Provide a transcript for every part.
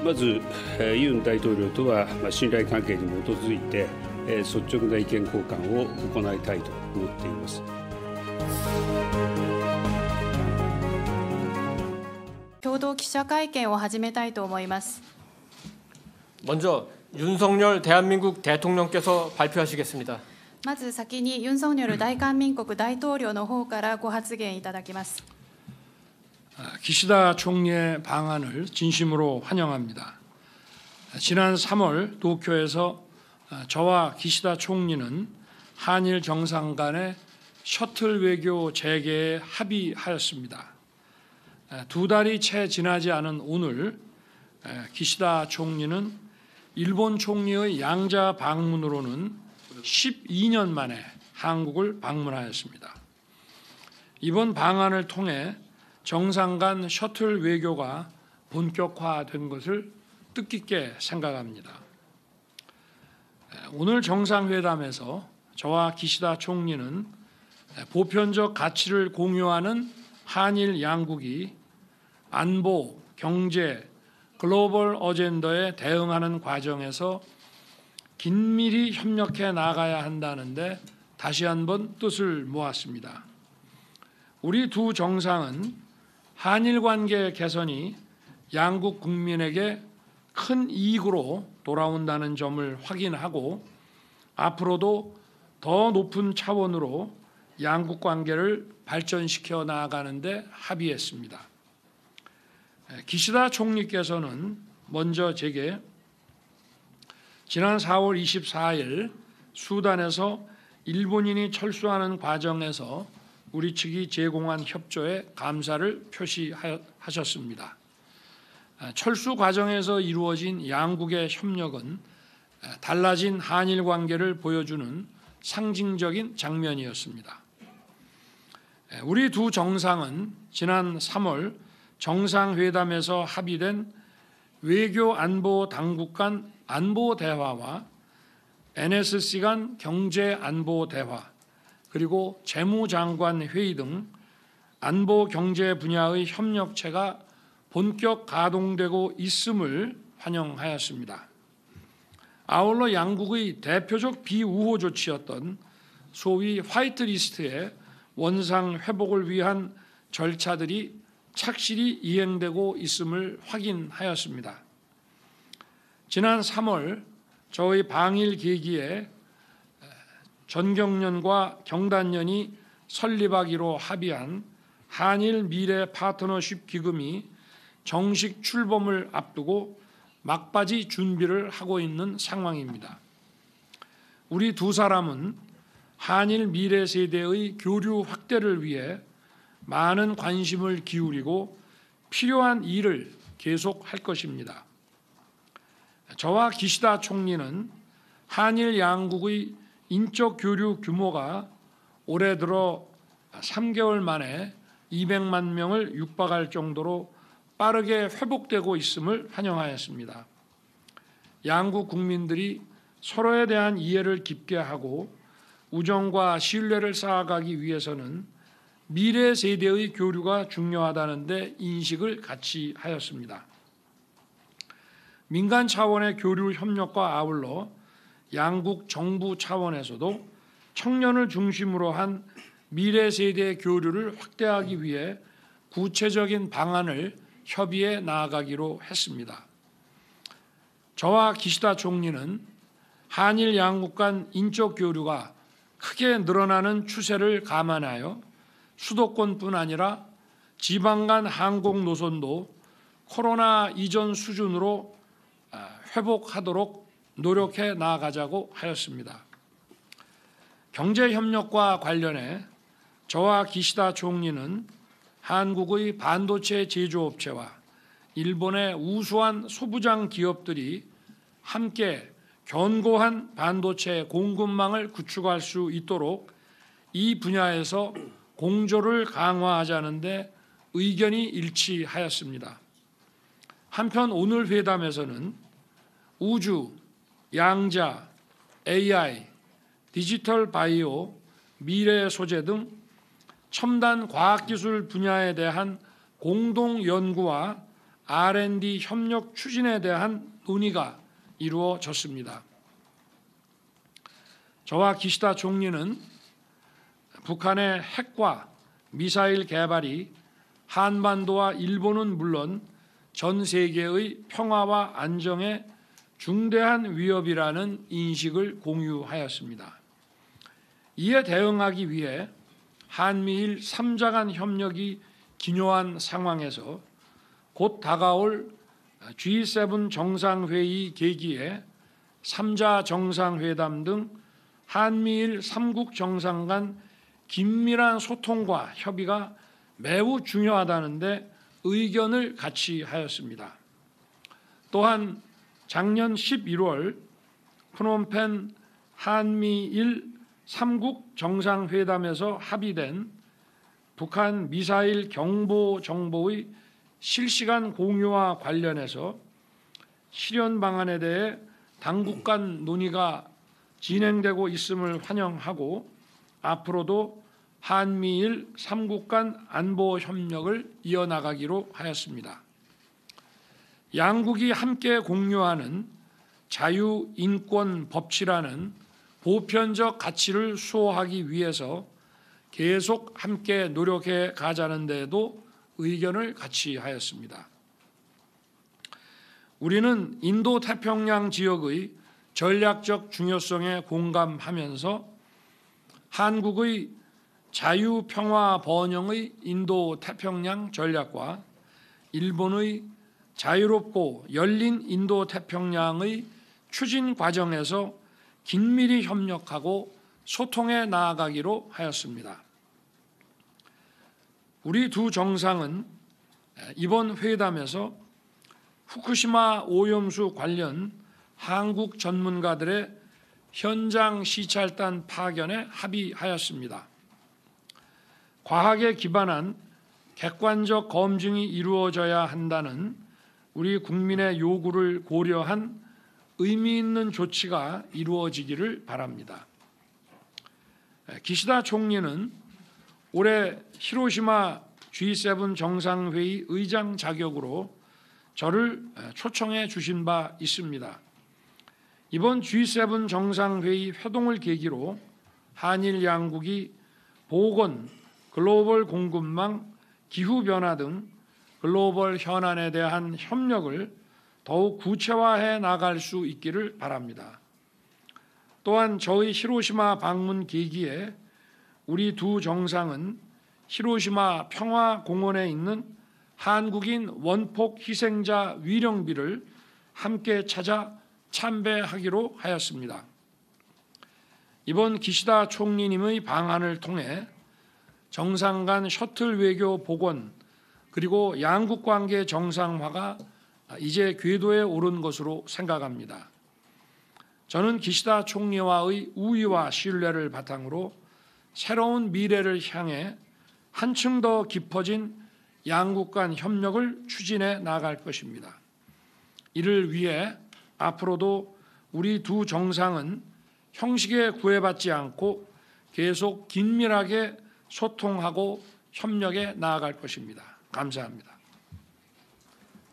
まずユン大統領とは信頼関係に基づいて率直な意見交換を行いたいと思っています。共同記者会見を始めたいと思います。 먼저 윤석열 대한민국 대통령께서 발표하시겠습니다. まず先にユン・ソンニョル大韓民国大統領の方からご発言いただきます。 기시다 총리의 방안을 진심으로 환영합니다. 지난 3월 도쿄에서 저와 기시다 총리는 한일 정상 간의 셔틀 외교 재개에 합의하였습니다. 두 달이 채 지나지 않은 오늘 기시다 총리는 일본 총리의 양자 방문으로는 12년 만에 한국을 방문하였습니다. 이번 방안을 통해 정상 간 셔틀 외교가 본격화된 것을 뜻깊게 생각합니다. 오늘 정상회담에서 저와 기시다 총리는 보편적 가치를 공유하는 한일 양국이 안보, 경제, 글로벌 어젠더에 대응하는 과정에서 긴밀히 협력해 나가야 한다는데 다시 한번 뜻을 모았습니다. 우리 두 정상은 한일 관계 개선이 양국 국민에게 큰 이익으로 돌아온다는 점을 확인하고 앞으로도 더 높은 차원으로 양국 관계를 발전시켜 나아가는 데 합의했습니다. 기시다 총리께서는 먼저 제게 지난 4월 24일 수단에서 일본인이 철수하는 과정에서 우리 측이 제공한 협조에 감사를 표시하셨습니다. 철수 과정에서 이루어진 양국의 협력은 달라진 한일 관계를 보여주는 상징적인 장면이었습니다. 우리 두 정상은 지난 3월 정상회담에서 합의된 외교 안보 당국 간 안보 대화와 NSC 간 경제 안보 대화 그리고 재무장관 회의 등 안보 경제 분야의 협력체가 본격 가동되고 있음을 환영하였습니다. 아울러 양국의 대표적 비우호 조치였던 소위 화이트리스트의 원상 회복을 위한 절차들이 착실히 이행되고 있음을 확인하였습니다. 지난 3월 저희 방일 계기에 전경련과 경단련이 설립하기로 합의한 한일 미래 파트너십 기금이 정식 출범을 앞두고 막바지 준비를 하고 있는 상황입니다. 우리 두 사람은 한일 미래 세대의 교류 확대를 위해 많은 관심을 기울이고 필요한 일을 계속할 것입니다. 저와 기시다 총리는 한일 양국의 인적 교류 규모가 올해 들어 3개월 만에 200만 명을 육박할 정도로 빠르게 회복되고 있음을 환영하였습니다. 양국 국민들이 서로에 대한 이해를 깊게 하고 우정과 신뢰를 쌓아가기 위해서는 미래 세대의 교류가 중요하다는 데 인식을 같이 하였습니다. 민간 차원의 교류 협력과 아울러 양국 정부 차원에서도 청년을 중심으로 한 미래 세대 교류를 확대하기 위해 구체적인 방안을 협의해 나아가기로 했습니다. 저와 기시다 총리는 한일 양국 간 인적 교류가 크게 늘어나는 추세를 감안하여 수도권뿐 아니라 지방 간 항공 노선도 코로나 이전 수준으로 회복하도록 노력해 나아가자고 하였습니다. 경제협력과 관련해 저와 기시다 총리는 한국의 반도체 제조업체와 일본의 우수한 소부장 기업들이 함께 견고한 반도체 공급망을 구축할 수 있도록 이 분야에서 공조를 강화하자는 데 의견이 일치하였습니다. 한편 오늘 회담에서는 우주, 양자, AI, 디지털 바이오, 미래 소재 등 첨단 과학기술 분야에 대한 공동 연구와 R&D 협력 추진에 대한 논의가 이루어졌습니다. 저와 기시다 총리는 북한의 핵과 미사일 개발이 한반도와 일본은 물론 전 세계의 평화와 안정에 중대한 위협이라는 인식을 공유하였습니다. 이에 대응하기 위해 한미일 3자 간 협력이 기묘한 상황에서 곧 다가올 G7 정상회의 계기에 3자 정상회담 등 한미일 3국 정상 간 긴밀한 소통과 협의가 매우 중요하다는데 의견을 같이 하였습니다. 또한 작년 11월 프놈펜 한미일 3국 정상회담에서 합의된 북한 미사일 경보 정보의 실시간 공유와 관련해서 실현 방안에 대해 당국 간 논의가 진행되고 있음을 환영하고 앞으로도 한미일 3국 간 안보 협력을 이어나가기로 하였습니다. 양국이 함께 공유하는 자유, 인권, 법치라는 보편적 가치를 수호하기 위해서 계속 함께 노력해 가자는 데에도 의견을 같이 하였습니다. 우리는 인도태평양 지역의 전략적 중요성에 공감하면서 한국의 자유, 평화, 번영의 인도태평양 전략과 일본의 자유롭고 열린 인도태평양의 추진 과정에서 긴밀히 협력하고 소통해 나아가기로 하였습니다. 우리 두 정상은 이번 회담에서 후쿠시마 오염수 관련 한국 전문가들의 현장 시찰단 파견에 합의하였습니다. 과학에 기반한 객관적 검증이 이루어져야 한다는 우리 국민의 요구를 고려한 의미 있는 조치가 이루어지기를 바랍니다. 기시다 총리는 올해 히로시마 G7 정상회의 의장 자격으로 저를 초청해 주신 바 있습니다. 이번 G7 정상회의 회동을 계기로 한일 양국이 보건, 글로벌 공급망, 기후변화 등 글로벌 현안에 대한 협력을 더욱 구체화해 나갈 수 있기를 바랍니다. 또한 저의 히로시마 방문 계기에 우리 두 정상은 히로시마 평화공원에 있는 한국인 원폭 희생자 위령비를 함께 찾아 참배하기로 하였습니다. 이번 기시다 총리님의 방한을 통해 정상 간 셔틀 외교 복원 그리고 양국 관계 정상화가 이제 궤도에 오른 것으로 생각합니다. 저는 기시다 총리와의 우위와 신뢰를 바탕으로 새로운 미래를 향해 한층 더 깊어진 양국 간 협력을 추진해 나갈 것입니다. 이를 위해 앞으로도 우리 두 정상은 형식에 구애받지 않고 계속 긴밀하게 소통하고 협력해 나아갈 것입니다. 감사합니다.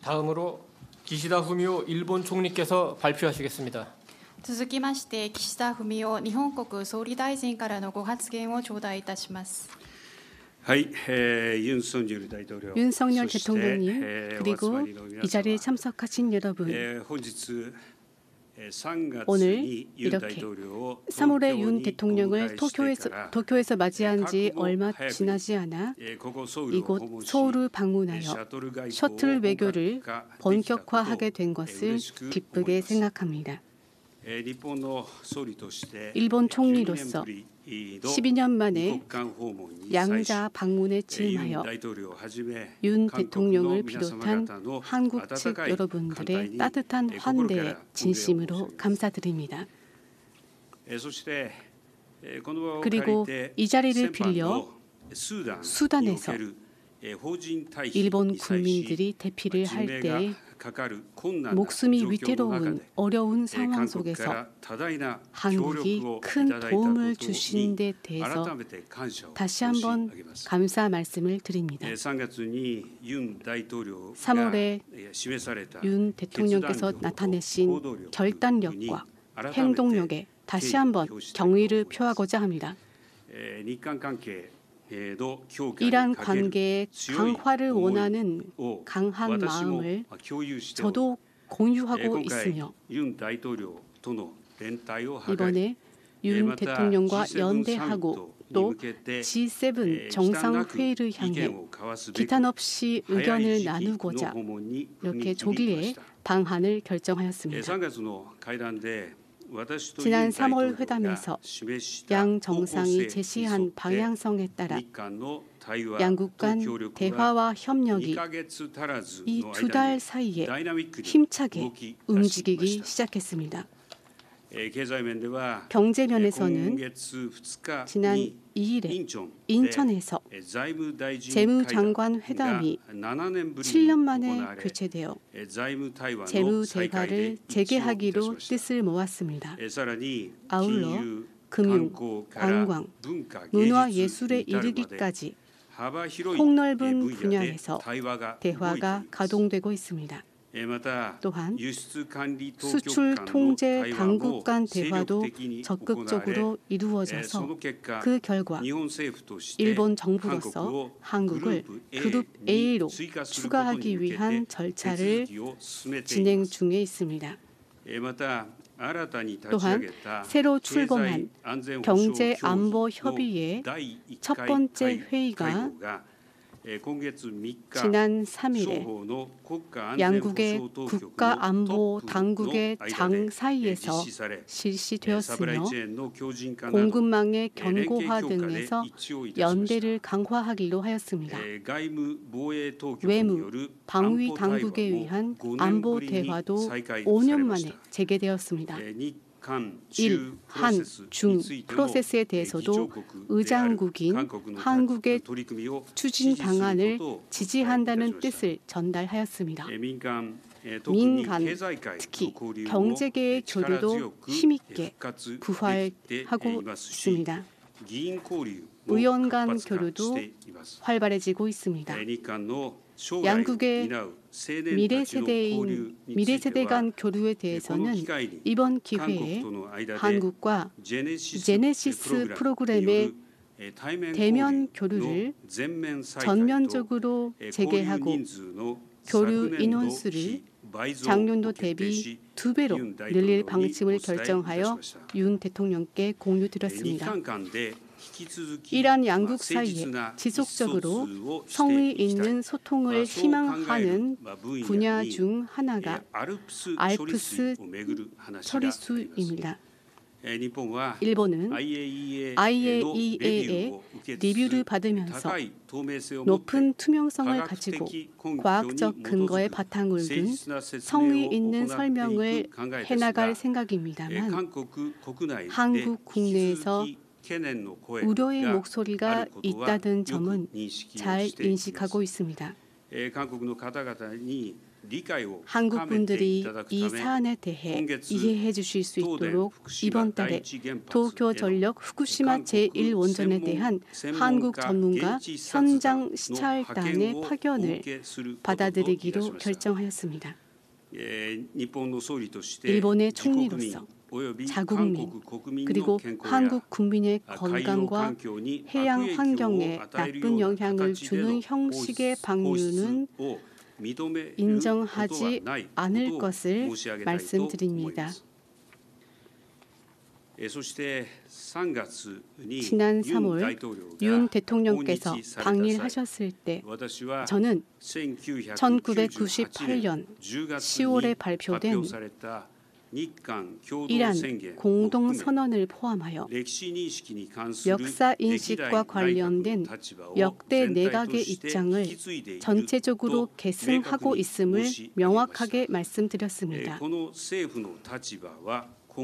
다음으로 기시다 후미오 일본 총리께서 발표하시겠습니다. 続きまして岸田文雄日本国総理大臣からのご発言を頂戴いたします。 윤석열 대통령님 그리고 이 자리에 참석하신 여러분 오늘 이렇게 3월에 윤 대통령을 도쿄에서 맞이한 지 얼마 지나지 않아 이곳 서울을 방문하여 셔틀 외교를 본격화하게 된 것을 기쁘게 생각합니다. 일본 총리로서 12년 만에 양자 방문에 침하여 윤 대통령을 비롯한 한국 측 여러분들의 따뜻한 환대에 진심으로 감사드립니다. 그리고 이 자리를 빌려 수단에서 일본 국민들이 대피를 할 때 목숨이 위태로운 어려운 상황 속에서 한국이 큰 도움을 주신 데 대해서 다시 한번 감사 말씀을 드립니다. 3월에 윤 대통령께서 나타내신 결단력과 행동력에 다시 한번 경의를 표하고자 합니다. 이란 관계의 강화를 원하는 강한 마음을 저도 공유하고 있으며 이번에 윤 대통령과 연대하고 또 G7 정상회의를 향해 기탄 없이 의견을 나누고자 이렇게 조기에 방한을 결정하였습니다. 지난 3월 회담에서 양 정상이 제시한 방향성에 따라 양국 간 대화와 협력이 이 2달 사이에 힘차게 움직이기 시작했습니다. 경제 면에서는 지난 2일에 인천에서 재무장관 회담이 7년 만에 교체되어 재무 대화를 재개하기로 뜻을 모았습니다. 아울러 금융, 관광, 문화 예술에 이르기까지 폭넓은 분야에서 대화가 가동되고 있습니다. 또한 수출 통제 당국 간 대화도 적극적으로 이루어져서 그 결과 일본 정부로서 한국을 그룹 A로 추가하기 위한 절차를 진행 중에 있습니다. 또한 새로 출범한 경제안보협의회 첫 번째 회의가 지난 3일에 양국의 국가안보 당국의 장 사이에서 실시되었으며 공급망의 견고화 등에서 연대를 강화하기로 하였습니다. 외무, 방위 당국에 의한 안보 대화도 5년 만에 재개되었습니다. 일, 한, 중 프로세스에 대해서도 의장국인 한국의 추진 방안을 지지한다는 뜻을 전달하였습니다. 민간, 특히 경제계의 교류도 힘있게 부활하고 있습니다. 의원 간 교류도 활발해지고 있습니다. 양국의 미래 세대 간 교류에 대해서는 이번 기회에 한국과 제네시스 프로그램의 대면 교류를 전면적으로 재개하고 교류 인원수를 작년도 대비 2배로 늘릴 방침을 결정하여 윤 대통령께 공유드렸습니다. 이란 양국 사이에 지속적으로 성의 있는 소통을 희망하는 분야 중 하나가 알프스 처리수입니다. 일본은 IAEA의 리뷰를 받으면서 높은 투명성을 가지고 과학적 근거에 바탕을 둔 성의 있는 설명을 해나갈 생각입니다만 한국 국내에서 우려의 목소리가 있다는 점은 잘 인식하고 있습니다. 한국 분들이 이 사안에 대해 이해해 주실 수 있도록 이번 달에 도쿄전력 후쿠시마 제1원전에 대한 한국 전문가 현장 시찰단의 파견을 받아들이기로 결정하였습니다. 일본의 총리로서 자국민 그리고 한국 국민의 건강과 해양 환경에 나쁜 영향을 주는 형식의 방류는 인정하지 않을 것을 말씀드립니다. 지난 3월 윤 대통령께서 방일하셨을 때 저는 1998년 10월에 발표된 이란 공동선언을 포함하여 역사인식과 관련된 역대 내각의 입장을 전체적으로 계승하고 있음을 명확하게 말씀드렸습니다.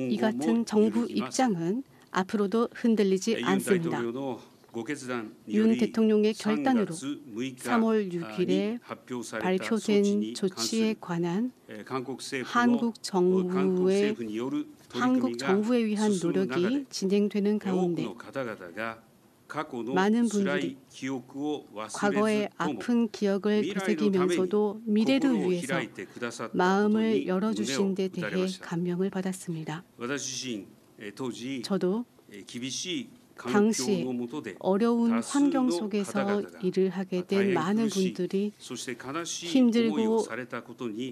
이 같은 정부 입장은 앞으로도 흔들리지 않습니다. 윤 대통령의 결단으로 3월 6일에 발표된 조치에 관한 한국 정부에 의한 노력이 진행되는 가운데 많은 분들이 과거의 아픈 기억을 되새기면서도 미래를 위해서 마음을 열어주신 데 대해 감명을 받았습니다. 저도 당시에 어려운 환경 속에서 일을 하게 된 많은 분들이 힘들고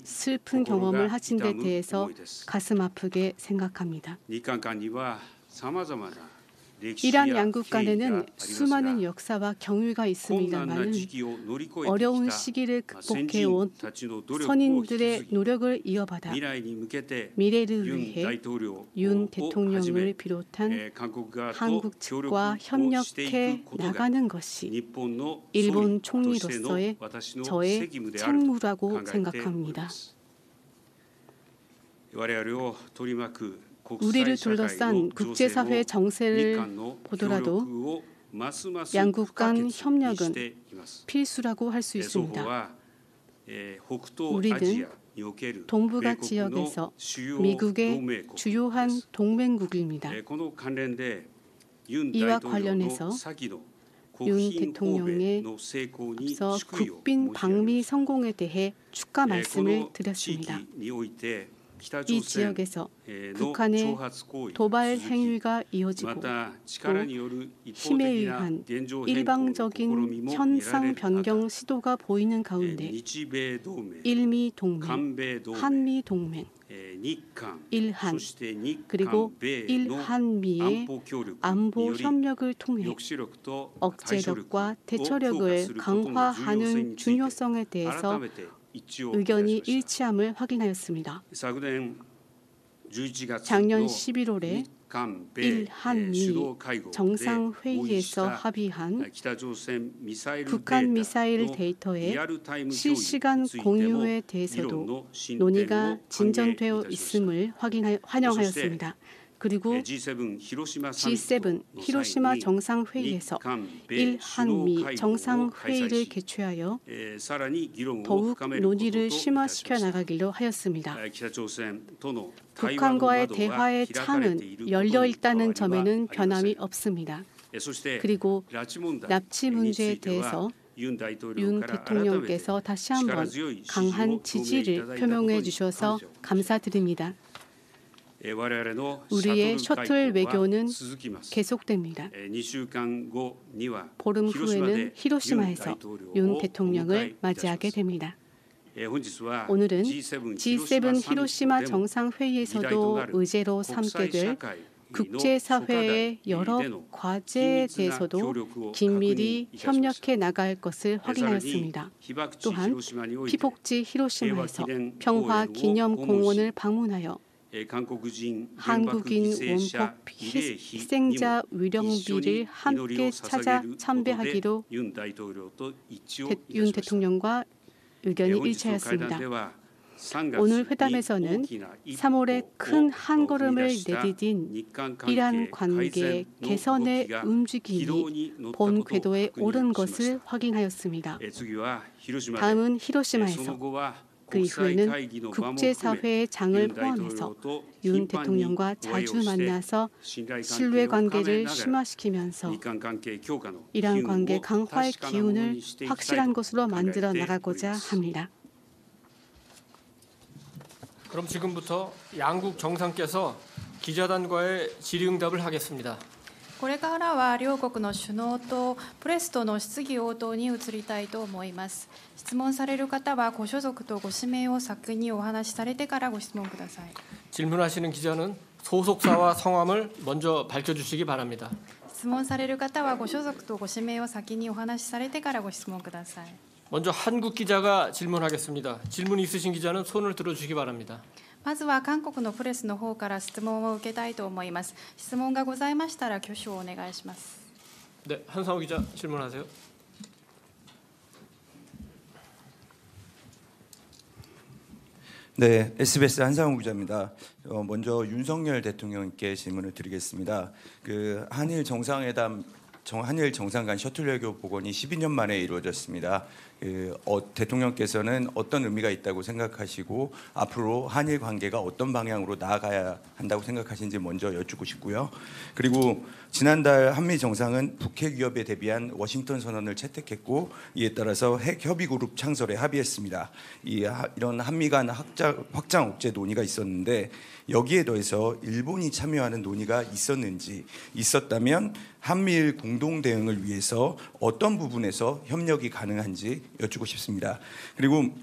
슬픈 경험을 하신 데 대해서 가슴 아프게 생각합니다. 이란 양국 간에는 수많은 역사와 경위가 있습니다만 어려운 시기를 극복해온 선인들의 노력을 이어받아 미래를 위해 윤 대통령을 비롯한 한국 측과 협력해 나가는 것이 일본 총리로서의 저의 책무라고 생각합니다. 우리를 둘러싼 국제사회 정세를 보더라도 양국 간 협력은 필수라고 할 수 있습니다. 우리는 동북아 지역에서 미국의 주요한 동맹국입니다. 이와 관련해서 윤 대통령의 앞서 국빈 방미 성공에 대해 축하 말씀을 드렸습니다. 이 지역에서 북한의 도발 행위가 이어지고 또 힘에 의한 일방적인 현상 변경 시도가 보이는 가운데 일미 동맹, 한미 동맹, 일한 그리고 일한미의 안보 협력을 통해 억제력과 대처력을 강화하는 중요성에 대해서 의견이 일치함을 확인하였습니다. 작년 11월에 일한미 정상회의에서 합의한 북한 미사일 데이터의 실시간 공유에 대해서도 논의가 진전되어 있음을 환영하였습니다. 그리고 G7 히로시마 정상회의에서 일한미 정상회의를 개최하여 더욱 논의를 심화시켜 나가기로 하였습니다. 북한과의 대화의 창은 열려 있다는 점에는 변함이 없습니다. 그리고 납치 문제에 대해서 윤 대통령께서 다시 한번 강한 지지를 표명해 주셔서 감사드립니다. 우리의 셔틀 외교는 계속됩니다. 보름 후에는 히로시마에서 윤 대통령을 맞이하게 됩니다. 오늘은 G7 히로시마 정상회의에서도 의제로 삼게 될 국제사회의 여러 과제에 대해서도 긴밀히 협력해 나갈 것을 확인하였습니다. 또한 피폭지 히로시마에서 평화기념공원을 방문하여 한국인 원폭 희생자 위령비를 함께 찾아 참배하기로 윤 대통령과 의견이 일치하였습니다. 오늘 회담에서는 3월에 큰 한걸음을 내디딘 이란 관계 개선의 움직임이 본 궤도에 오른 것을 확인하였습니다. 다음은 히로시마에서 그 이후에는 국제사회의 장을 포함해서 윤 대통령과 자주 만나서 신뢰관계를 심화시키면서 이란 관계 강화의 기운을 확실한 것으로 만들어 나가고자 합니다. 그럼 지금부터 양국 정상께서 기자단과의 질의응답을 하겠습니다. これからは両国の首脳とプレスとの質疑応答に移りたいと思います。質問される方はご所属とご氏名を先にお話しされてからご質問ください。 질문하시는 기자는 소속사와 성함을 먼저 밝혀주시기 바랍니다. 質問される方はご所属とご氏名を先にお話しされてからご質問ください。 먼저 한국 기자가 질문하겠습니다. 질문 있으신 기자는 손을 들어주시기 바랍니다. まずは韓国のプレスの方から質問を受けたいと思います。質問がございましたら挙手をお願いします。 네, 한상호 기자 질문하세요. 네, SBS 한상호 기자입니다. 먼저 윤석열 대통령께 질문을 드리겠습니다. 그 한일 정상회담 한일 정상 간 셔틀 외교 복원이 12년 만에 이루어졌습니다. 대통령께서는 어떤 의미가 있다고 생각하시고 앞으로 한일 관계가 어떤 방향으로 나아가야 한다고 생각하시는지 먼저 여쭙고 싶고요. 그리고 지난달 한미 정상은 북핵 위협에 대비한 워싱턴 선언을 채택했고 이에 따라서 핵 협의 그룹 창설에 합의했습니다. 이런 한미 간 확장 억제 논의가 있었는데 여기에 더해서 일본이 참여하는 논의가 있었다면 한미일 공동 대응을 위해서 어떤 부분에서 협력이 가능한지 여쭙고 싶습니다. 그리고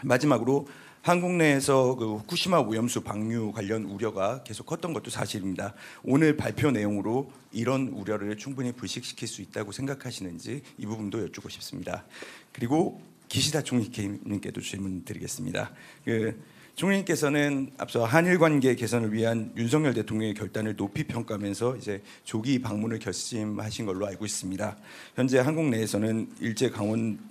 마지막으로 한국 내에서 그 후쿠시마 오염수 방류 관련 우려가 계속 컸던 것도 사실입니다. 오늘 발표 내용으로 이런 우려를 충분히 불식시킬 수 있다고 생각하시는지 이 부분도 여쭙고 싶습니다. 그리고 기시다 총리님께도 질문 드리겠습니다. 총리님께서는 앞서 한일 관계 개선을 위한 윤석열 대통령의 결단을 높이 평가하면서 이제 조기 방문을 결심하신 걸로 알고 있습니다. 현재 한국 내에서는 일제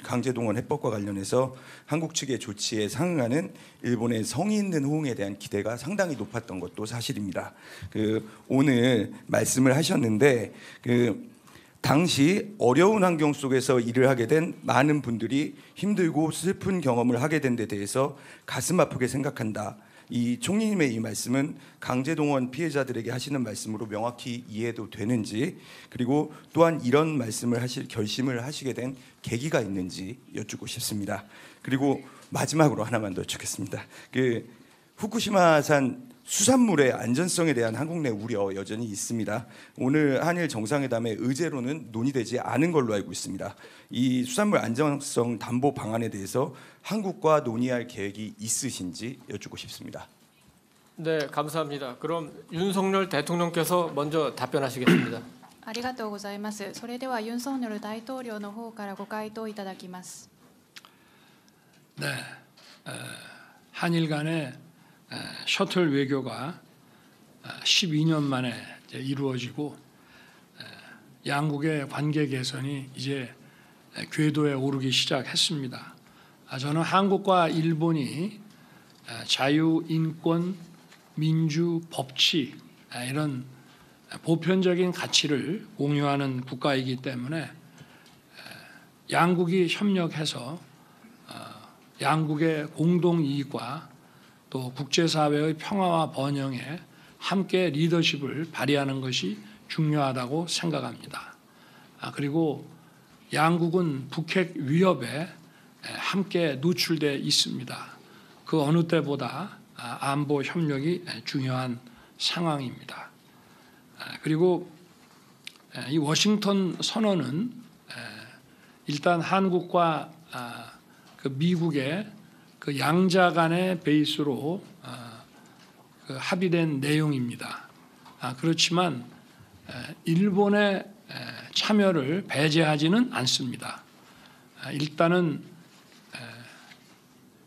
강제동원 해법과 관련해서 한국 측의 조치에 상응하는 일본의 성의 있는 호응에 대한 기대가 상당히 높았던 것도 사실입니다. 오늘 말씀을 하셨는데 당시 어려운 환경 속에서 일을 하게 된 많은 분들이 힘들고 슬픈 경험을 하게 된 데 대해서 가슴 아프게 생각한다. 이 총리님의 이 말씀은 강제동원 피해자들에게 하시는 말씀으로 명확히 이해도 되는지, 그리고 또한 이런 말씀을 결심을 하시게 된 계기가 있는지 여쭙고 싶습니다. 그리고 마지막으로 하나만 더 여쭙겠습니다. 후쿠시마산 수산물의 안전성에 대한 한국 내 우려 여전히 있습니다. 오늘 한일 정상회담의 의제로는 논의되지 않은 걸로 알고 있습니다. 이 수산물 안전성 담보 방안에 대해서 한국과 논의할 계획이 있으신지 여쭙고 싶습니다. 네, 감사합니다. 그럼 윤석열 대통령께서 먼저 답변하시겠습니다. ありがとうございます。それではユン・ソンニョル大統領の方からご回答いただきます。 네, 한일 간의 셔틀 외교가 12년 만에 이루어지고 양국의 관계 개선이 이제 궤도에 오르기 시작했습니다. 저는 한국과 일본이 자유, 인권, 민주, 법치 이런 보편적인 가치를 공유하는 국가이기 때문에 양국이 협력해서 양국의 공동 이익과 또 국제사회의 평화와 번영에 함께 리더십을 발휘하는 것이 중요하다고 생각합니다. 그리고 양국은 북핵 위협에 함께 노출되어 있습니다. 그 어느 때보다 안보 협력이 중요한 상황입니다. 그리고 이 워싱턴 선언은 일단 한국과 그 미국의 그 양자 간의 베이스로 그 합의된 내용입니다. 그렇지만 일본의 참여를 배제하지는 않습니다. 일단은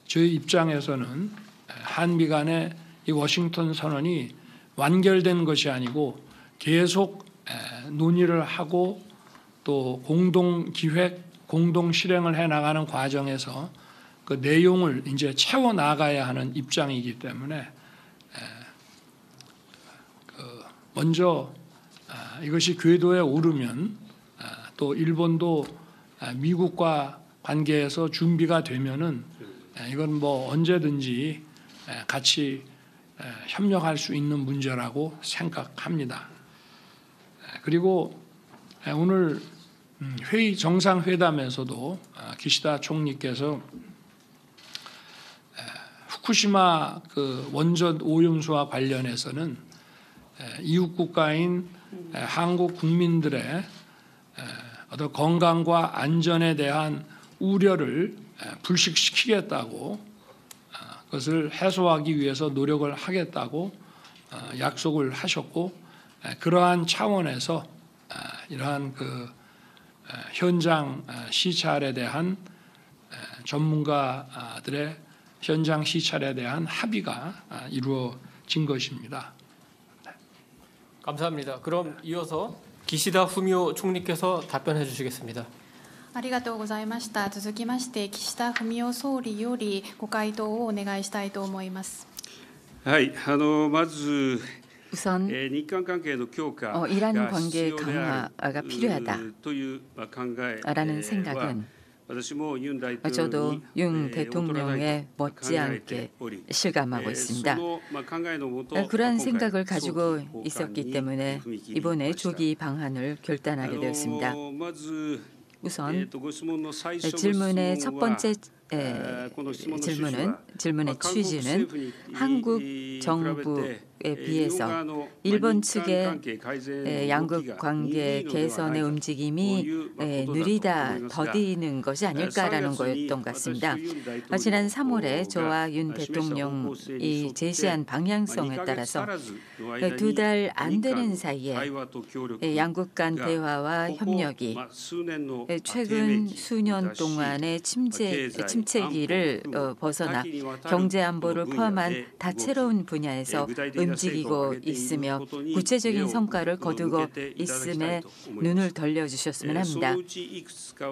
저희 입장에서는 한미 간의 이 워싱턴 선언이 완결된 것이 아니고 계속 논의를 하고 또 공동 기획, 공동 실행을 해 나가는 과정에서 그 내용을 이제 채워 나가야 하는 입장이기 때문에 먼저 이것이 궤도에 오르면 또 일본도 미국과 관계에서 준비가 되면은 이건 뭐 언제든지 같이 협력할 수 있는 문제라고 생각합니다. 그리고 오늘 회의 정상회담에서도 기시다 총리께서 후쿠시마 그 원전 오염수와 관련해서는 이웃 국가인 한국 국민들의 어떤 건강과 안전에 대한 우려를 불식시키겠다고 그것을 해소하기 위해서 노력을 하겠다고 약속을 하셨고 그러한 차원에서 이러한 그 현장 시찰에 대한 전문가들의 현장 시찰에 대한 합의가 이루어진 것입니다. 감사합니다. 그럼 이어서 기시다 후미오 총리께서 답변해 주시겠습니다. ありがとうございました。続きまして岸田文雄総理よりご回答をお願いしたいと思います。はい、まず 우선 이란 관계 강화가 필요하다라는 생각은 저도 윤 대통령의 못지않게 실감하고 있습니다. 그러한 생각을 가지고 있었기 때문에 이번에 조기 방한을 결단하게 되었습니다. 우선 질문의 첫 번째 질문의 취지는 한국 정부에 비해서 일본 측의 양국 관계 개선의 움직임이 느리다, 더디는 것이 아닐까라는 거였던 것 같습니다. 지난 3월에 저와 윤 대통령이 제시한 방향성에 따라서 2달 안 되는 사이에 양국 간 대화와 협력이 최근 수년 동안의 침체기를 벗어나 경제 안보를 포함한 다채로운 분야에서 움직이고 있으며 구체적인 성과를 거두고 있음에 눈을 돌려주셨으면 합니다.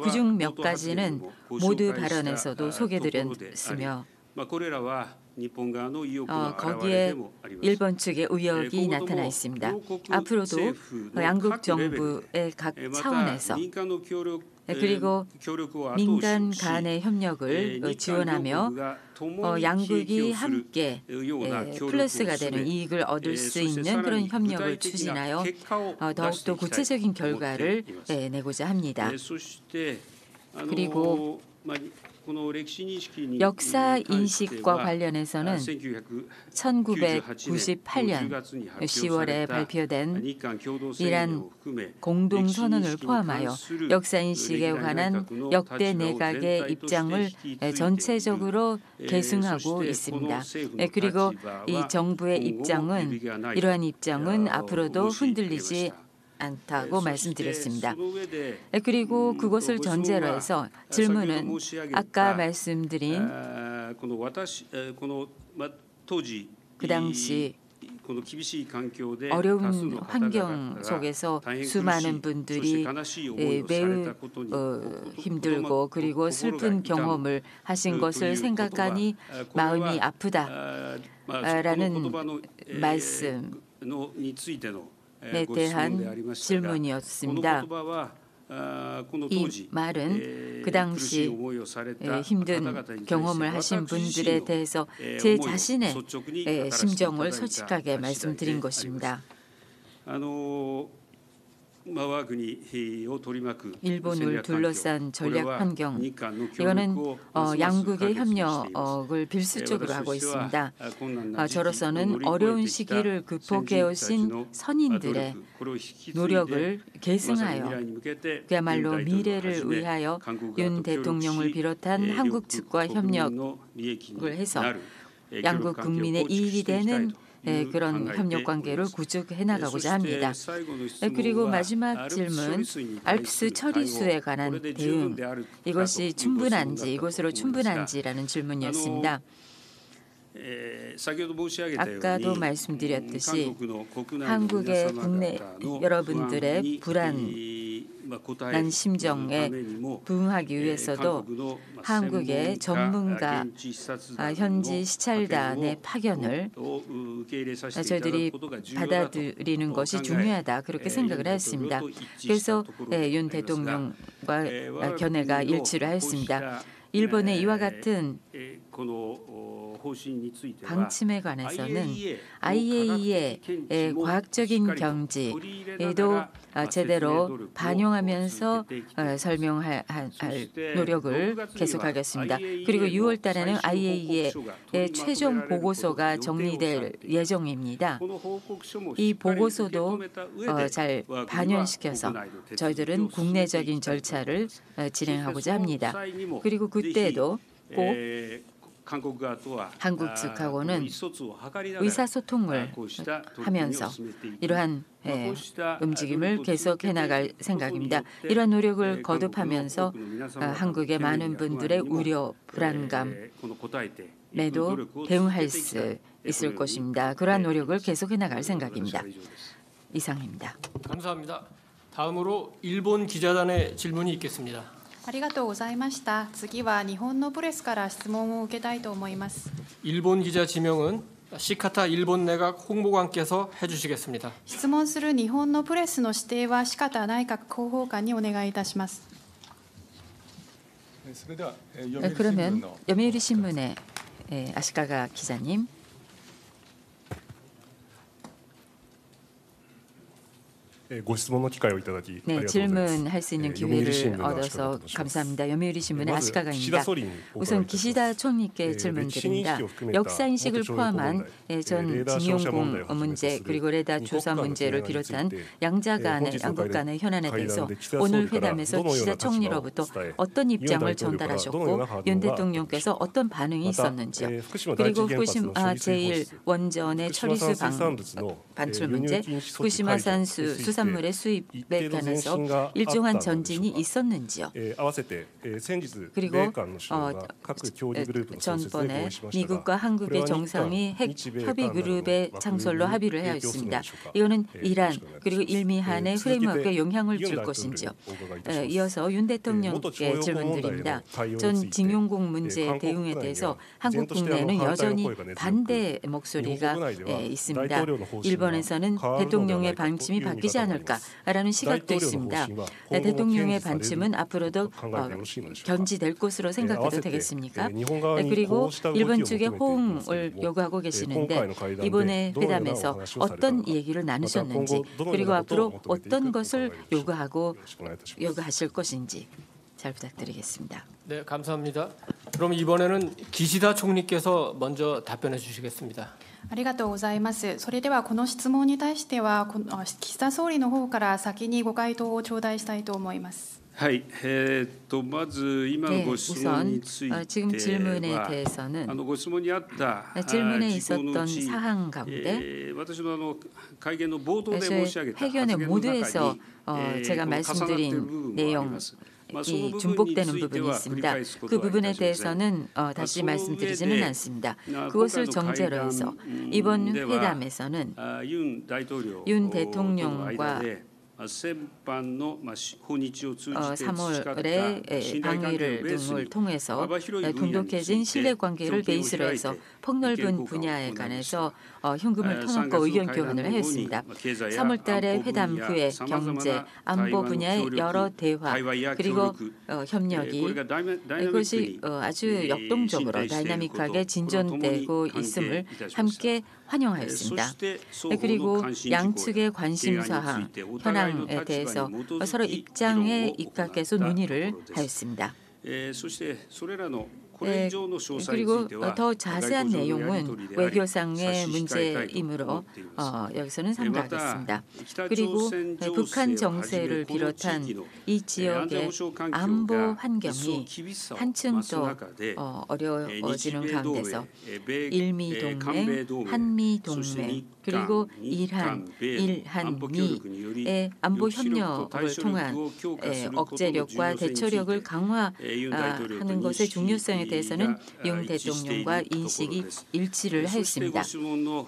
그중 몇 가지는 모두 발언에서도 소개드렸으며 거기에 일본 측의 의혹이 나타나 있습니다. 앞으로도 양국 정부의 각 차원에서 그리고 민간 간의 협력을 지원하며 양국이 함께 플러스가 되는 이익을 얻을 수 있는 그런 협력을 추진하여 더욱더 구체적인 결과를 내고자 합니다. 그리고 역사 인식과 관련해서는 1998년 10월에 발표된 이란 공동선언을 포함하여 역사 인식에 관한 역대 내각의 입장을 전체적으로 계승하고 있습니다. 그리고 이 정부의 입장은 이러한 입장은 앞으로도 흔들리지 않다고 말씀드렸습니다. 그리고 그것을 전제로 해서 질문은 아까 말씀드린 그 당시 어려운 환경 속에서 수많은 분들이 매우 힘들고 그리고 슬픈 경험을 하신 것을 생각하니 마음이 아프다라는 말씀에 대한 질문이었습니다. 이 말은 그 당시 힘든 경험을 하신 분들에 대해서 제 자신의 심정을 솔직하게 말씀드린 것입니다. 일본을 둘러싼 전략 환경, 이거는 양국의 협력을 필수적으로 하고 있습니다. 저로서는 어려운 시기를 극복해 오신 선인들의 노력을 계승하여 그야말로 미래를 위하여 윤 대통령을 비롯한 한국 측과 협력을 해서 양국 국민의 이익이 되는 그런 협력 관계를 구축해 나가고자 합니다. 그리고 마지막 질문, 알프스 처리수에 관한 대응, 이것이 충분한지, 이것으로 충분한지라는 질문이었습니다. 아까도 말씀드렸듯이 한국의 국내 여러분들의 불안한 심정에 부응하기 위해서도 한국의 전문가 현지 시찰단의 파견을 저희들이 받아들이는 것이 중요하다 그렇게 생각을 했습니다. 그래서 윤 대통령과 견해가 일치를 하였습니다. 일본의 이와 같은 방침에 관해서는 IAEA의 과학적인 경지에도 제대로 반영하면서 설명할 노력을 계속하겠습니다. 그리고 6월 달에는 IAEA의 최종 보고서가 정리될 예정입니다. 이 보고서도 잘 반영시켜서 저희들은 국내적인 절차를 진행하고자 합니다. 그리고 그때도 꼭 한국 측하고는 의사소통을 하면서 이러한 움직임을 계속해 나갈 생각입니다. 이러한 노력을 거듭하면서 한국의 많은 분들의 우려, 불안감에도 대응할 수 있을 것입니다. 그러한 노력을 계속해 나갈 생각입니다. 이상입니다. 감사합니다. 다음으로 일본 기자단의 질문이 있겠습니다. ありがとうございました。次は日本のプレスから質問を受けたいと思います。 일본 기자 지명은 시카타 일본 내각 홍보관께서 해주시겠습니다. 質問する日本のプレスの指定は四方内閣広報官にお願いいたします。 그러면 요미우리 신문의 아시카가 기자님. 네, 질문할 수 있는 기회를 얻어서 감사합니다. 요미우리 신문의 아시카가입니다. 우선 기시다 총리께 질문드립니다. 역사 인식을 포함한 전 징용공 문제 그리고 레다 조사 문제를 비롯한 양국 간의 현안에 대해서 오늘 회담에서 기시다 총리로부터 어떤 입장을 전달하셨고 윤 대통령께서 어떤 반응이 있었는지요. 그리고 후쿠시마 제1원전의 처리수 반출 문제, 후쿠시마 산수 수산물의 수입에 관해서 일정한 전진이 있었는지요. 그리고 전번에 미국과 한국의 정상이 핵 협의 그룹의 창설로 합의를 하였습니다. 이거는 이란 그리고 일미한의 프레임워크에 영향을 줄 것인지요. 이어서 윤 대통령께 질문드립니다. 전 징용공 문제 대응에 대해서 한국 국내에는 여전히 반대 목소리가 있습니다. 일본에서는 대통령의 방침이 바뀌지 않을까라는 시각도 있습니다. 대통령의 방침은 앞으로도 견지될 것으로 생각해도 되겠습니까? 그리고 일본 측에 호응을 요구하고 계시는데 이번에 회담에서 어떤 얘기를 나누셨는지 그리고 앞으로 어떤 것을 요구하실 것인지 잘 부탁드리겠습니다. 네, 감사합니다. 그럼 이번에는 기시다 총리께서 먼저 답변해 주시겠습니다. ありがとうございます。それではこの質問に対しては岸田総理の方から先にご回答を頂戴したいと思います。はい、まず今のご質問については、ご質問にあった질문에 있었던 사항 가운데 私の会見の冒頭で申し上げた 회견의 모두에서 제가 말씀드린 내용 이 중복되는 부분이 있습니다. 그 부분에 대해서는 다시 말씀드리지는 않습니다. 그것을 정제로 해서 이번 회담에서는 윤 대통령과 3월에 방위를 등을 통해서 돈독해진 신뢰관계를 베이스로 해서 폭넓은 분야에 관해서 현금을 통합과 의견 교환을 하였습니다. 3월 달에 회담 후에 경제, 안보 분야의 여러 대화 그리고 협력이 이것이 아주 역동적으로 다이나믹하게 진전되고 있음을 함께 환영하였습니다. 그리고 양측의 관심사항, 현황에 대해서 서로 입장에 입각해서 논의를 하였습니다. 그리고 더 자세한 내용은 외교상의 문제이므로 여기서는 삼가하겠습니다. 그리고 북한 정세를 비롯한 이 지역의 안보 환경이 한층 더 어려워지는 가운데서 일미동맹, 한미동맹 그리고 일한미의 안보 협력을 통한 억제력과 대처력을 강화하는 것의 중요성에 대해서는 윤 대통령과 인식이 일치를 하였습니다.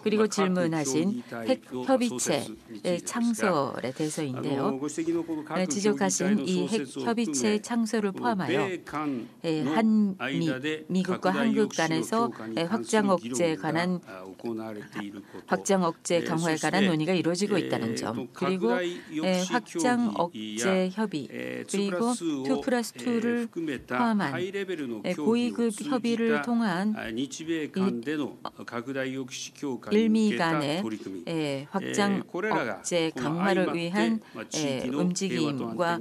그리고 질문하신 핵협의체의 창설에 대해서인데요. 지적하신 이 핵협의체 창설을 포함하여 미국과 한국 간에서 확장 억제에 관한 확장 억제 강화에 관한 논의가 이루어지고 있다는 점, 그리고 확장 억제 협의, 그리고 2+2를 포함한 고위급 협의를 통한 일미 간의 확장 억제 강화를 위한 움직임과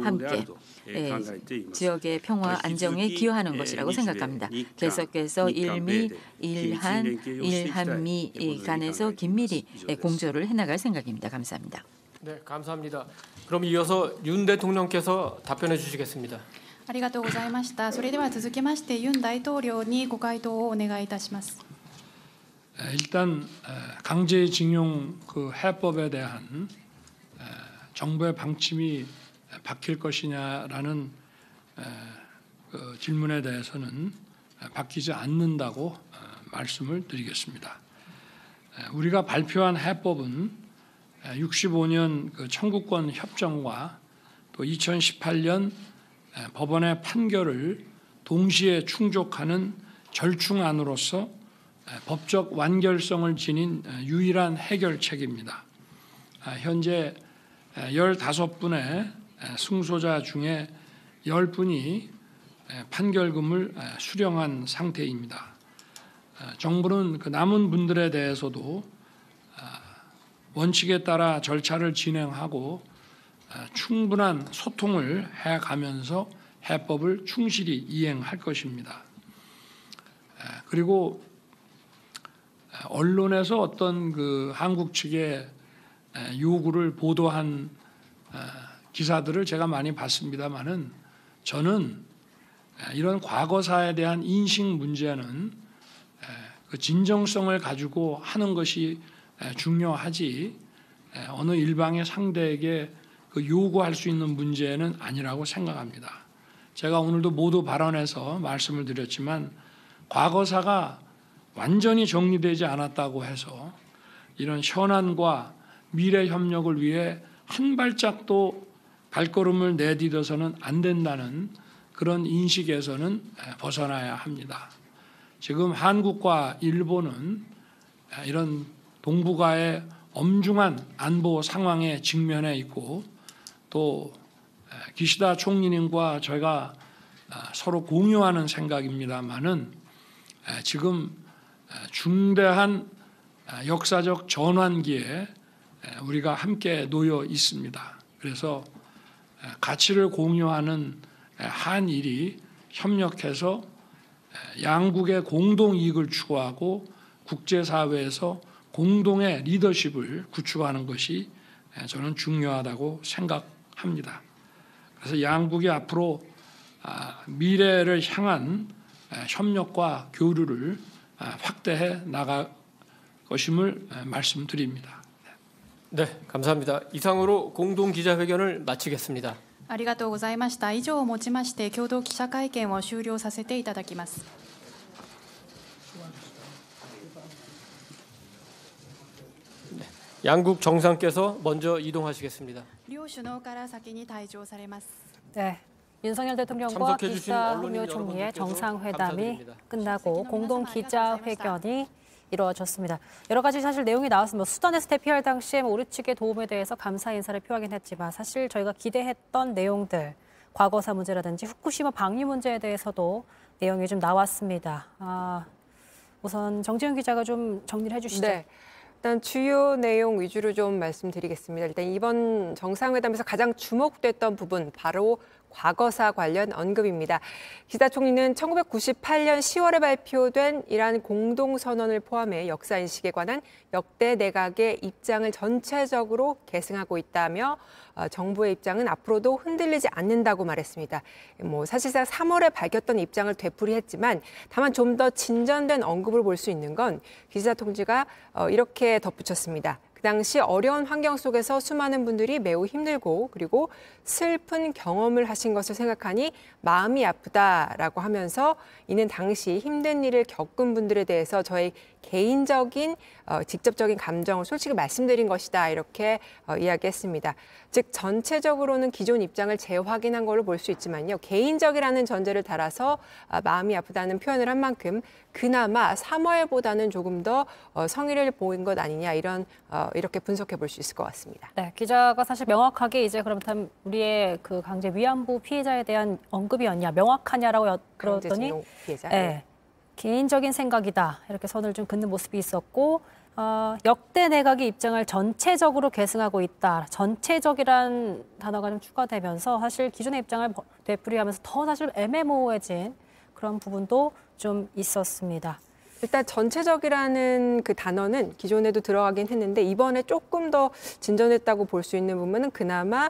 함께 지역의 평화 안정에 기여하는 것이라고 생각합니다. 계속해서 일미, 일한, 일한미 간에서 긴밀히 공조를 해나갈 생각입니다. 감사합니다. 네, 감사합니다. 그럼 이어서 윤 대통령께서 답변해 주시겠습니다. ありがとうございました。それでは続きましてユン大統領にご回答をお願いいたします。 일단 강제징용 그 해법에 대한 정부의 방침이 바뀔 것이냐라는 그 질문에 대해서는 바뀌지 않는다고 말씀을 드리겠습니다. 우리가 발표한 해법은 65년 그 청구권 협정과 또 2018년 법원의 판결을 동시에 충족하는 절충안으로서 법적 완결성을 지닌 유일한 해결책입니다. 현재 15분의 승소자 중에 10분이 판결금을 수령한 상태입니다. 정부는 그 남은 분들에 대해서도 원칙에 따라 절차를 진행하고 충분한 소통을 해가면서 해법을 충실히 이행할 것입니다. 그리고 언론에서 어떤 그 한국 측의 요구를 보도한 기사들을 제가 많이 봤습니다만은 저는 이런 과거사에 대한 인식 문제는 그 진정성을 가지고 하는 것이 중요하지 어느 일방의 상대에게 그 요구할 수 있는 문제는 아니라고 생각합니다. 제가 오늘도 모두 발언해서 말씀을 드렸지만 과거사가 완전히 정리되지 않았다고 해서 이런 현안과 미래 협력을 위해 한 발짝도 발걸음을 내디뎌서는 안 된다는 그런 인식에서는 벗어나야 합니다. 지금 한국과 일본은 이런 동북아의 엄중한 안보 상황에 직면해 있고 또 기시다 총리님과 저희가 서로 공유하는 생각입니다만은 지금 중대한 역사적 전환기에 우리가 함께 놓여 있습니다. 그래서 가치를 공유하는 한일이 협력해서 양국의 공동 이익을 추구하고 국제사회에서 공동의 리더십을 구축하는 것이 저는 중요하다고 생각합니다. 그래서 양국이 앞으로 미래를 향한 협력과 교류를 확대해 나갈 것임을 말씀드립니다. 네, 감사합니다. 이상으로 공동 기자회견을 마치겠습니다. ありがとうございました。以上をもちまして共同記者会見を終了させていただきます。 양국 정상께서 먼저 이동하시겠습니다. 両首脳から先に退場されます。 네. 윤석열 대통령과 기시다 후미오 총리의 정상회담이 끝나고 공동 기자회견이 이루어졌습니다. 여러 가지 사실 내용이 나왔습니다. 수단에서 대피할 당시에 우리 측의 도움에 대해서 감사 인사를 표하긴 했지만 사실 저희가 기대했던 내용들, 과거사 문제라든지 후쿠시마 방류 문제에 대해서도 내용이 좀 나왔습니다. 우선 정재윤 기자가 좀 정리를 해주시죠. 네. 일단 주요 내용 위주로 좀 말씀드리겠습니다. 일단 이번 정상회담에서 가장 주목됐던 부분 바로 과거사 관련 언급입니다. 기시다 총리는 1998년 10월에 발표된 이란 공동선언을 포함해 역사인식에 관한 역대 내각의 입장을 전체적으로 계승하고 있다며 정부의 입장은 앞으로도 흔들리지 않는다고 말했습니다. 사실상 3월에 밝혔던 입장을 되풀이했지만 다만 좀 더 진전된 언급을 볼 수 있는 건 기시다 총리가 이렇게 덧붙였습니다. 그 당시 어려운 환경 속에서 수많은 분들이 매우 힘들고 그리고 슬픈 경험을 하신 것을 생각하니 마음이 아프다라고 하면서 이는 당시 힘든 일을 겪은 분들에 대해서 저의 개인적인 직접적인 감정을 솔직히 말씀드린 것이다 이렇게 이야기했습니다. 즉 전체적으로는 기존 입장을 재확인한 걸로 볼 수 있지만요. 개인적이라는 전제를 달아서 마음이 아프다는 표현을 한 만큼 그나마 3월보다는 조금 더 성의를 보인 것 아니냐 이렇게 분석해 볼 수 있을 것 같습니다. 네, 기자가 사실 명확하게 이제 그렇다면 우리의 그 강제 위안부 피해자에 대한 언급이었냐 명확하냐라고 그러더니 피해자. 네, 개인적인 생각이다 이렇게 선을 좀 긋는 모습이 있었고 역대 내각의 입장을 전체적으로 계승하고 있다. 전체적이란 단어가 좀 추가되면서 사실 기존의 입장을 되풀이하면서 더 사실 애매모호해진 그런 부분도 좀 있었습니다. 일단 전체적이라는 그 단어는 기존에도 들어가긴 했는데 이번에 조금 더 진전했다고 볼 수 있는 부분은 그나마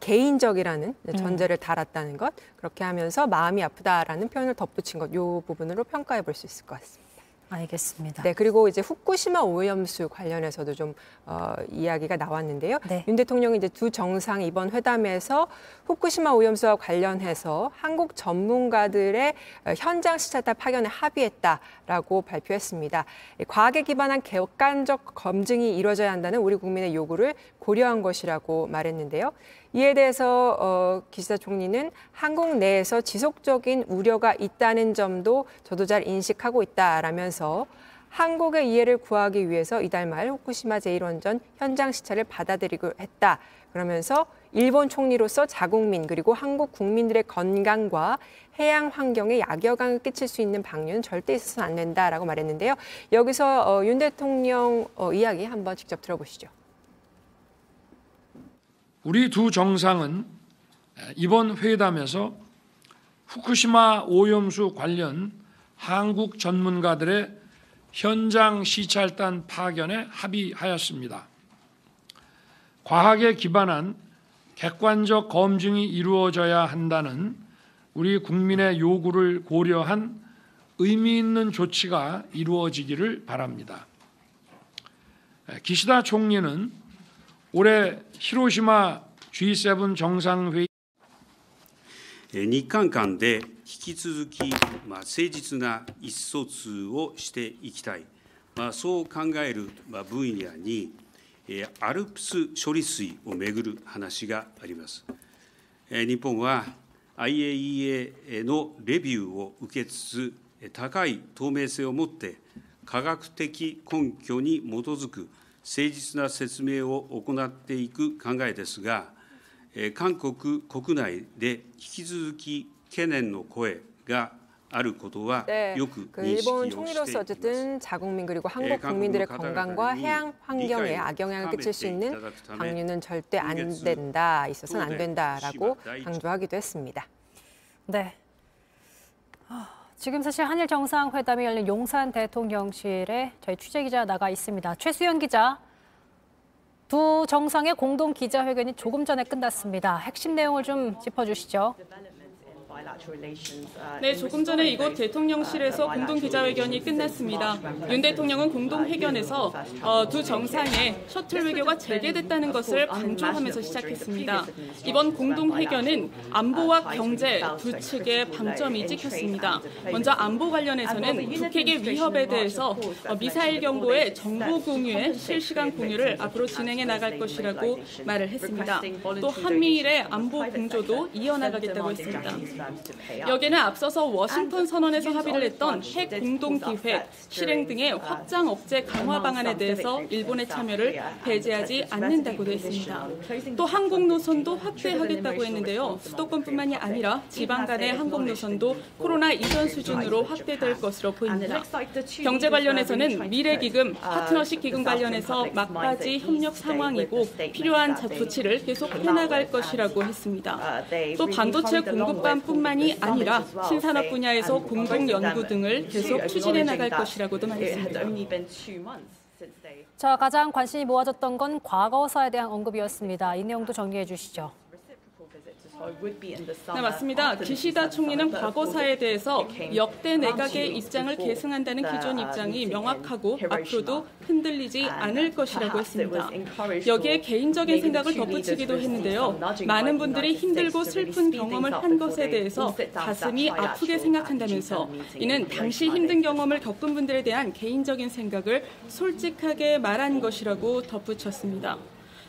개인적이라는 전제를 달았다는 것, 그렇게 하면서 마음이 아프다라는 표현을 덧붙인 것, 이 부분으로 평가해 볼 수 있을 것 같습니다. 알겠습니다. 네, 그리고 이제 후쿠시마 오염수 관련해서도 좀 이야기가 나왔는데요. 네. 윤 대통령이 이제 두 정상 이번 회담에서 후쿠시마 오염수와 관련해서 한국 전문가들의 현장 시찰단 파견에 합의했다라고 발표했습니다. 과학에 기반한 객관적 검증이 이루어져야 한다는 우리 국민의 요구를 고려한 것이라고 말했는데요. 이에 대해서 기시다 총리는 한국 내에서 지속적인 우려가 있다는 점도 저도 잘 인식하고 있다라면서 한국의 이해를 구하기 위해서 이달 말 후쿠시마 제1원전 현장 시찰을 받아들이기로 했다. 그러면서 일본 총리로서 자국민 그리고 한국 국민들의 건강과 해양 환경에 악영향을 끼칠 수 있는 방류는 절대 있어서는 안 된다라고 말했는데요. 여기서 윤 대통령 이야기 한번 직접 들어보시죠. 우리 두 정상은 이번 회담에서 후쿠시마 오염수 관련 한국 전문가들의 현장 시찰단 파견에 합의하였습니다. 과학에 기반한 객관적 검증이 이루어져야 한다는 우리 국민의 요구를 고려한 의미 있는 조치가 이루어지기를 바랍니다. 기시다 총리는 올해 히로시마 G7 정상회의日韓間で引き続き誠実な意思疎通をしていきたい、そう考える分野にアルプス処理水をめぐる話があります。日本は IAEA のレビューを受けつつ、高い透明性を持って科学的根拠に基づく誠実な説明を行っていく考えですが、韓国国内で引き続き懸念の声があることはよく認識をしています。일본 총리로서 어쨌든 자국민 그리고 한국 국민들의 건강과 해양 환경에 악영향을 끼칠 수 있는 방류는 절대 안 된다, 있어서는 안 된다라고 강조하기도 했습니다. 네. 지금 사실 한일 정상회담이 열린 용산 대통령실에 저희 취재기자 나가 있습니다. 최수연 기자. 두 정상의 공동 기자회견이 조금 전에 끝났습니다. 핵심 내용을 좀 짚어주시죠. 네, 조금 전에 이곳 대통령실에서 공동 기자회견이 끝났습니다. 윤 대통령은 공동 회견에서 두 정상의 셔틀 외교가 재개됐다는 것을 강조하면서 시작했습니다. 이번 공동 회견은 안보와 경제 두 측의 방점이 찍혔습니다. 먼저 안보 관련해서는 북핵의 위협에 대해서 미사일 경보의 정보 공유의 실시간 공유를 앞으로 진행해 나갈 것이라고 말을 했습니다. 또 한미일의 안보 공조도 이어나가겠다고 했습니다. 여기는 앞서서 워싱턴 선언에서 합의를 했던 핵 공동기획, 실행 등의 확장 억제 강화 방안에 대해서 일본의 참여를 배제하지 않는다고도 했습니다. 또 항공 노선도 확대하겠다고 했는데요. 수도권뿐만이 아니라 지방 간의 항공 노선도 코로나 이전 수준으로 확대될 것으로 보입니다. 경제 관련해서는 미래기금, 파트너십 기금 관련해서 막바지 협력 상황이고 필요한 조치를 계속 해나갈 것이라고 했습니다. 또 반도체 공급망뿐만이 아니라 신산업 분야에서 공동 연구 등을 계속 추진해 나갈 것이라고도 말했습니다. 자, 가장 관심이 모아졌던 건 과거사에 대한 언급이었습니다. 이 내용도 정리해 주시죠. 네, 맞습니다. 기시다 총리는 과거사에 대해서 역대 내각의 입장을 계승한다는 기존 입장이 명확하고 앞으로도 흔들리지 않을 것이라고 했습니다. 여기에 개인적인 생각을 덧붙이기도 했는데요. 많은 분들이 힘들고 슬픈 경험을 한 것에 대해서 가슴이 아프게 생각한다면서 이는 당시 힘든 경험을 겪은 분들에 대한 개인적인 생각을 솔직하게 말한 것이라고 덧붙였습니다.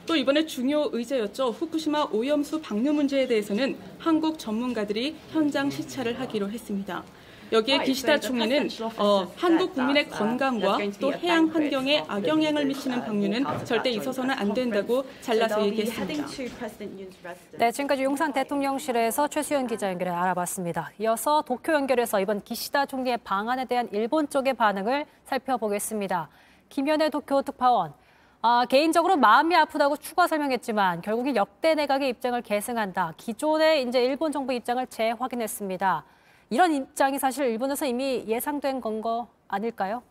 또 이번에 중요 의제였죠. 후쿠시마 오염수 방류 문제에 대해서는 한국 전문가들이 현장 시찰을 하기로 했습니다. 여기에 기시다 총리는 한국 국민의 건강과 또 해양 환경에 악영향을 미치는 방류는 절대 있어서는 안 된다고 잘라서 얘기했습니다. 네, 지금까지 용산 대통령실에서 최수연 기자 연결해 알아봤습니다. 이어서 도쿄 연결해서 이번 기시다 총리의 방안에 대한 일본 쪽의 반응을 살펴보겠습니다. 김연애 도쿄 특파원. 개인적으로 마음이 아프다고 추가 설명했지만 결국엔 역대 내각의 입장을 계승한다. 기존의 이제 일본 정부 입장을 재확인했습니다. 이런 입장이 사실 일본에서 이미 예상된 건 거 아닐까요?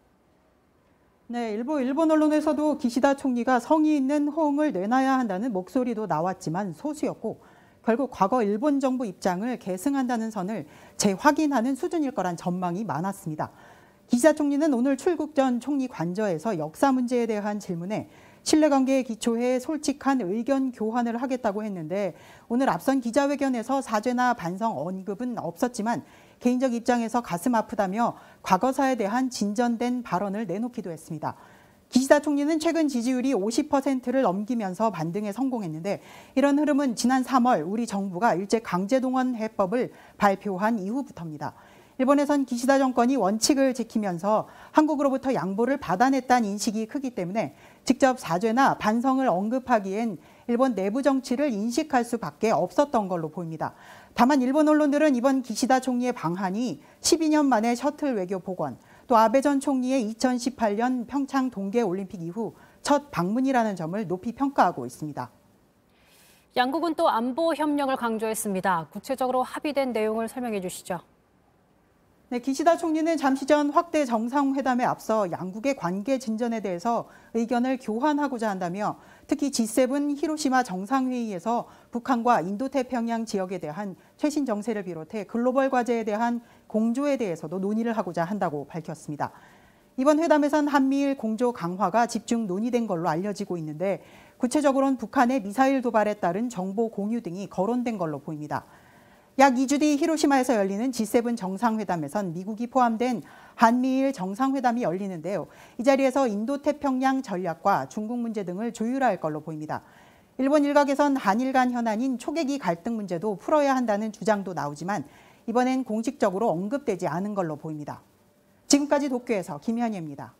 네, 일본 언론에서도 기시다 총리가 성의 있는 호응을 내놔야 한다는 목소리도 나왔지만 소수였고 결국 과거 일본 정부 입장을 계승한다는 선을 재확인하는 수준일 거란 전망이 많았습니다. 기시다 총리는 오늘 출국 전 총리 관저에서 역사 문제에 대한 질문에 신뢰관계에 기초해 솔직한 의견 교환을 하겠다고 했는데 오늘 앞선 기자회견에서 사죄나 반성 언급은 없었지만 개인적 입장에서 가슴 아프다며 과거사에 대한 진전된 발언을 내놓기도 했습니다. 기시다 총리는 최근 지지율이 50%를 넘기면서 반등에 성공했는데 이런 흐름은 지난 3월 우리 정부가 일제 강제동원 해법을 발표한 이후부터입니다. 일본에선 기시다 정권이 원칙을 지키면서 한국으로부터 양보를 받아냈다는 인식이 크기 때문에 직접 사죄나 반성을 언급하기엔 일본 내부 정치를 인식할 수밖에 없었던 걸로 보입니다. 다만 일본 언론들은 이번 기시다 총리의 방한이 12년 만에 셔틀 외교 복원, 또 아베 전 총리의 2018년 평창 동계올림픽 이후 첫 방문이라는 점을 높이 평가하고 있습니다. 양국은 또 안보 협력을 강조했습니다. 구체적으로 합의된 내용을 설명해 주시죠. 네, 기시다 총리는 잠시 전 확대 정상회담에 앞서 양국의 관계 진전에 대해서 의견을 교환하고자 한다며 특히 G7 히로시마 정상회의에서 북한과 인도태평양 지역에 대한 최신 정세를 비롯해 글로벌 과제에 대한 공조에 대해서도 논의를 하고자 한다고 밝혔습니다. 이번 회담에선 한미일 공조 강화가 집중 논의된 걸로 알려지고 있는데 구체적으로는 북한의 미사일 도발에 따른 정보 공유 등이 거론된 걸로 보입니다. 약 2주 뒤 히로시마에서 열리는 G7 정상회담에선 미국이 포함된 한미일 정상회담이 열리는데요. 이 자리에서 인도태평양 전략과 중국 문제 등을 조율할 걸로 보입니다. 일본 일각에선 한일 간 현안인 초계기 갈등 문제도 풀어야 한다는 주장도 나오지만 이번엔 공식적으로 언급되지 않은 걸로 보입니다. 지금까지 도쿄에서 김현희입니다.